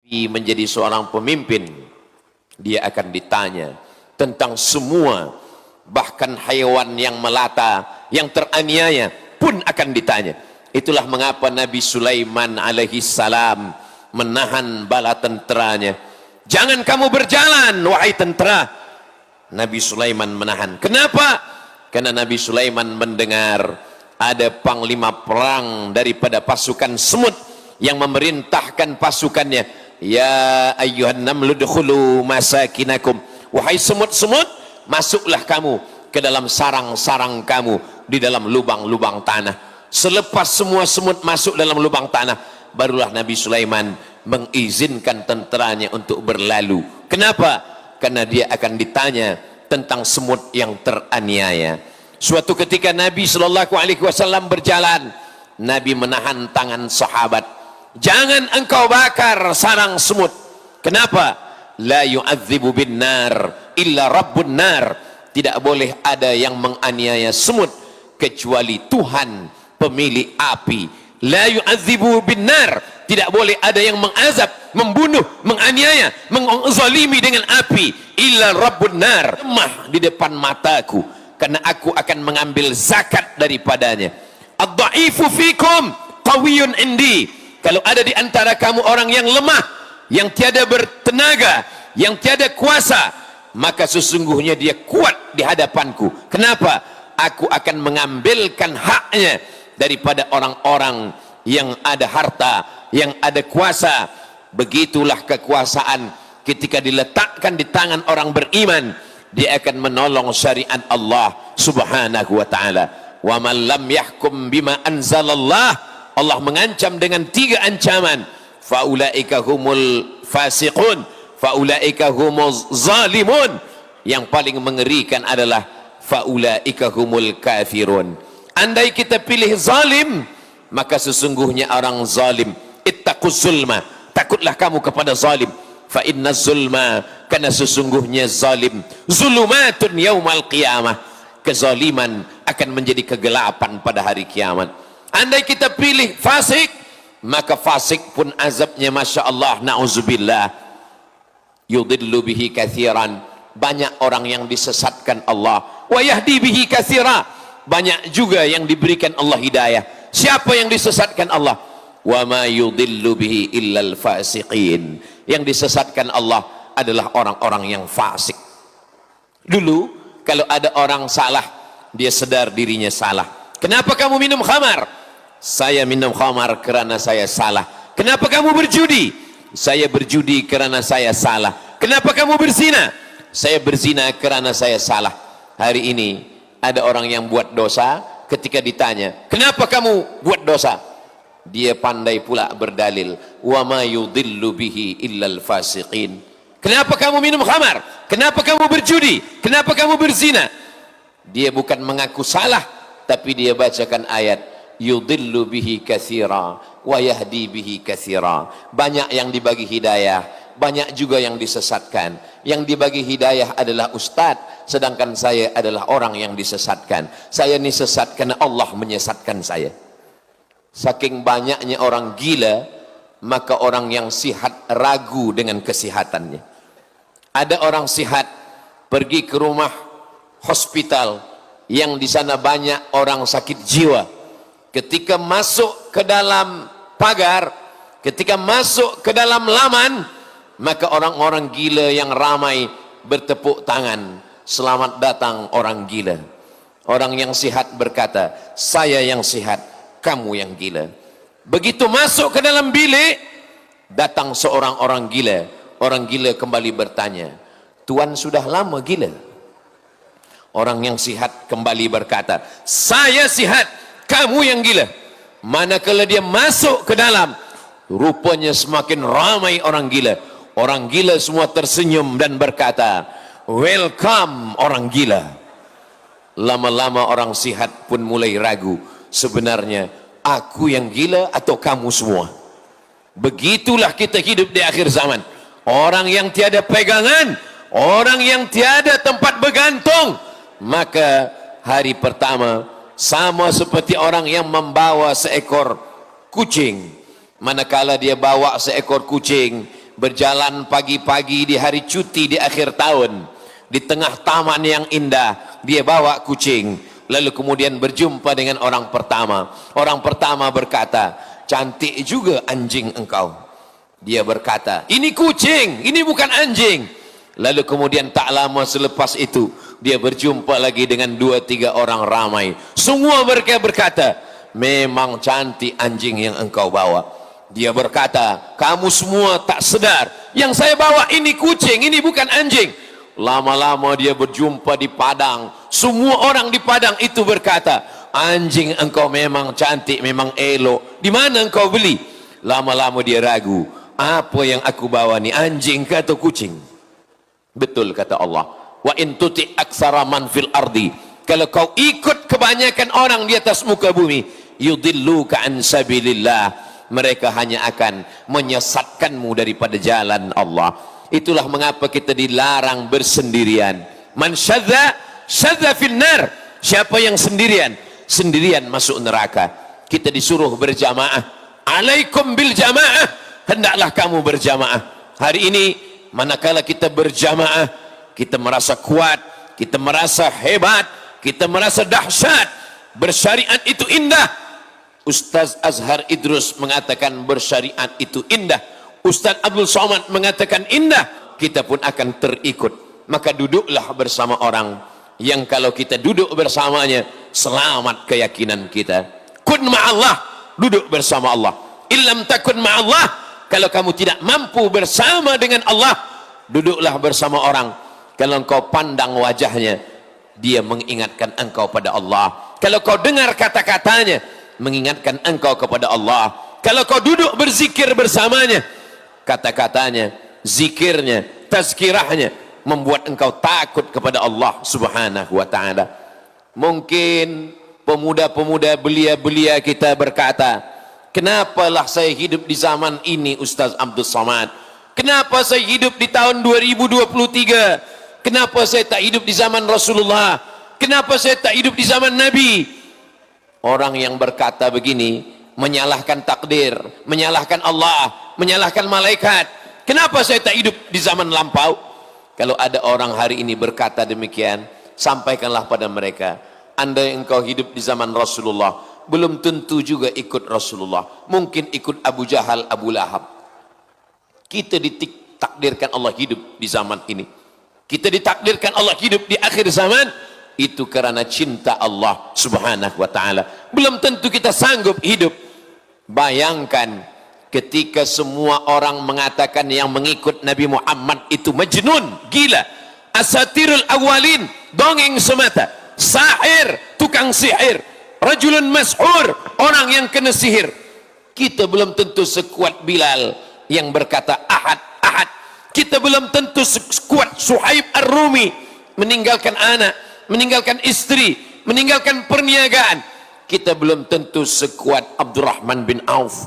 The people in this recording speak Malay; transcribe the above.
menjadi seorang pemimpin, dia akan ditanya tentang semua, bahkan hewan yang melata, yang teraniaya pun akan ditanya. Itulah mengapa Nabi Sulaiman alaihi salam menahan bala tenteranya. Jangan kamu berjalan wahai tentera. Nabi Sulaiman menahan. Kenapa? Karena Nabi Sulaiman mendengar ada panglima perang daripada pasukan semut yang memerintahkan pasukannya, ya ayyuhan namlu dukhulu masakinakum, wahai semut-semut, masuklah kamu ke dalam sarang-sarang kamu, di dalam lubang-lubang tanah. Selepas semua semut masuk dalam lubang tanah, barulah Nabi Sulaiman mengizinkan tenteranya untuk berlalu. Kenapa? Karena dia akan ditanya tentang semut yang teraniaya. Suatu ketika Nabi SAW berjalan, Nabi menahan tangan sahabat. Jangan engkau bakar sarang semut. Kenapa? La yu'adzibu bin nar illa rabbun nar. Tidak boleh ada yang menganiaya semut kecuali Tuhan pemilik api. La yu'adzibu bin nar. Tidak boleh ada yang mengazab, membunuh, menganiaya, menzalimi dengan api. Illa rabbun nar. Lemah di depan mataku, karena aku akan mengambil zakat daripadanya. Ad-dha'ifu fikum qawiyun indi. Kalau ada di antara kamu orang yang lemah, yang tiada bertenaga, yang tiada kuasa, maka sesungguhnya dia kuat di hadapanku. Kenapa? Aku akan mengambilkan haknya daripada orang-orang yang ada harta, yang ada kuasa. Begitulah kekuasaan ketika diletakkan di tangan orang beriman, dia akan menolong syariat Allah subhanahu wa ta'ala. Wa man lam yahkum bima anzalallah, Allah mengancam dengan 3 ancaman. Faulaika humul fasiqun, faulaika humuz zalimun. Yang paling mengerikan adalah faulaika humul kafirun. Andai kita pilih zalim, maka sesungguhnya orang zalim. Ittaquz zulma, takutlah kamu kepada zalim. Fa inna zulma, karena sesungguhnya zalim zulumatun yaumal qiyamah. Kezaliman akan menjadi kegelapan pada hari kiamat. Andai kita pilih fasik, maka fasik pun azabnya masya Allah, na'udzubillah. Yudillu bihi kathiran, banyak orang yang disesatkan Allah. Wa yahdi bihi kathira, banyak juga yang diberikan Allah hidayah. Siapa yang disesatkan Allah? Wa ma yudillu bihi illal fasiqin. Yang disesatkan Allah adalah orang-orang yang fasik. Dulu kalau ada orang salah, dia sadar dirinya salah. Kenapa kamu minum khamar? Saya minum khamar karena saya salah. Kenapa kamu berjudi? Saya berjudi karena saya salah. Kenapa kamu berzina? Saya berzina karena saya salah. Hari ini ada orang yang buat dosa, ketika ditanya, kenapa kamu buat dosa? Dia pandai pula berdalil, wa ma yudillu bihi illal fasiqin. Kenapa kamu minum khamar? Kenapa kamu berjudi? Kenapa kamu berzina? Dia bukan mengaku salah, tapi dia bacakan ayat, yudillu bihi katsira wa yahdi bihi katsira. Banyak yang dibagi hidayah, banyak juga yang disesatkan. Yang dibagi hidayah adalah ustaz, sedangkan saya adalah orang yang disesatkan. Saya ini sesat karena Allah menyesatkan saya. Saking banyaknya orang gila, maka orang yang sihat ragu dengan kesihatannya. Ada orang sihat pergi ke rumah hospital yang di sana banyak orang sakit jiwa. Ketika masuk ke dalam pagar, ketika masuk ke dalam laman, maka orang-orang gila yang ramai bertepuk tangan, selamat datang orang gila. Orang yang sihat berkata, saya yang sihat, kamu yang gila. Begitu masuk ke dalam bilik, datang seorang orang gila. Orang gila kembali bertanya, Tuan sudah lama gila? Orang yang sihat kembali berkata, saya sihat, kamu yang gila. Manakala dia masuk ke dalam, rupanya semakin ramai orang gila. Orang gila semua tersenyum dan berkata, welcome orang gila. Lama-lama orang sihat pun mulai ragu, sebenarnya aku yang gila atau kamu semua? Begitulah kita hidup di akhir zaman. Orang yang tiada pegangan, orang yang tiada tempat bergantung. Maka hari pertama sama seperti orang yang membawa seekor kucing. Manakala dia bawa seekor kucing, berjalan pagi-pagi di hari cuti di akhir tahun, di tengah taman yang indah, dia bawa kucing, lalu kemudian berjumpa dengan orang pertama. Orang pertama berkata, cantik juga anjing engkau. Dia berkata, ini kucing, ini bukan anjing. Lalu kemudian tak lama selepas itu, dia berjumpa lagi dengan 2-3 orang ramai. Semua mereka berkata, memang cantik anjing yang engkau bawa. Dia berkata, kamu semua tak sedar, yang saya bawa ini kucing, ini bukan anjing. Lama-lama dia berjumpa di padang. Semua orang di padang itu berkata, anjing engkau memang cantik, memang elok, di mana engkau beli? Lama-lama dia ragu, apa yang aku bawa ni, anjing ke atau kucing? Betul kata Allah, wa in tuti aksara man fil ardi, kalau kau ikut kebanyakan orang di atas muka bumi, yudilluka an sabilillah, mereka hanya akan menyesatkanmu daripada jalan Allah. Itulah mengapa kita dilarang bersendirian. Man syadza syadza fil nar, siapa yang sendirian, sendirian masuk neraka. Kita disuruh berjamaah. Alaikum bil jamaah, hendaklah kamu berjamaah. Hari ini manakala kita berjamaah, kita merasa kuat, kita merasa hebat, kita merasa dahsyat. Bersyariat itu indah. Ustaz Azhar Idrus mengatakan bersyariat itu indah. Ustaz Abdul Somad mengatakan indah. Kita pun akan terikut. Maka duduklah bersama orang yang kalau kita duduk bersamanya, selamat keyakinan kita. Kun ma'allah, duduk bersama Allah. Illam takun ma'allah, kalau kamu tidak mampu bersama dengan Allah, duduklah bersama orang. Kalau engkau pandang wajahnya, dia mengingatkan engkau pada Allah. Kalau kau dengar kata-katanya, mengingatkan engkau kepada Allah. Kalau kau duduk berzikir bersamanya, kata-katanya, zikirnya, tazkirahnya membuat engkau takut kepada Allah subhanahu wa ta'ala. Mungkin pemuda-pemuda belia-belia kita berkata, kenapalah saya hidup di zaman ini Ustaz Abdul Somad? Kenapa saya hidup di tahun 2023? Kenapa saya tak hidup di zaman Rasulullah? Kenapa saya tak hidup di zaman Nabi? Orang yang berkata begini menyalahkan takdir, menyalahkan Allah, menyalahkan malaikat. Kenapa saya tak hidup di zaman lampau? Kalau ada orang hari ini berkata demikian, sampaikanlah pada mereka, andai engkau hidup di zaman Rasulullah, belum tentu juga ikut Rasulullah. Mungkin ikut Abu Jahal, Abu Lahab. Kita ditakdirkan Allah hidup di zaman ini. Kita ditakdirkan Allah hidup di akhir zaman. Itu karena cinta Allah subhanahu wa ta'ala. Belum tentu kita sanggup hidup. Bayangkan ketika semua orang mengatakan yang mengikut Nabi Muhammad itu majnun, gila, asatirul awalin, dongeng semata, sahir, tukang sihir, rajulun mashur, orang yang kena sihir. Kita belum tentu sekuat Bilal yang berkata ahad, ahad. Kita belum tentu sekuat Suhaib Ar-Rumi, meninggalkan anak, meninggalkan istri, meninggalkan perniagaan. Kita belum tentu sekuat Abdurrahman bin Auf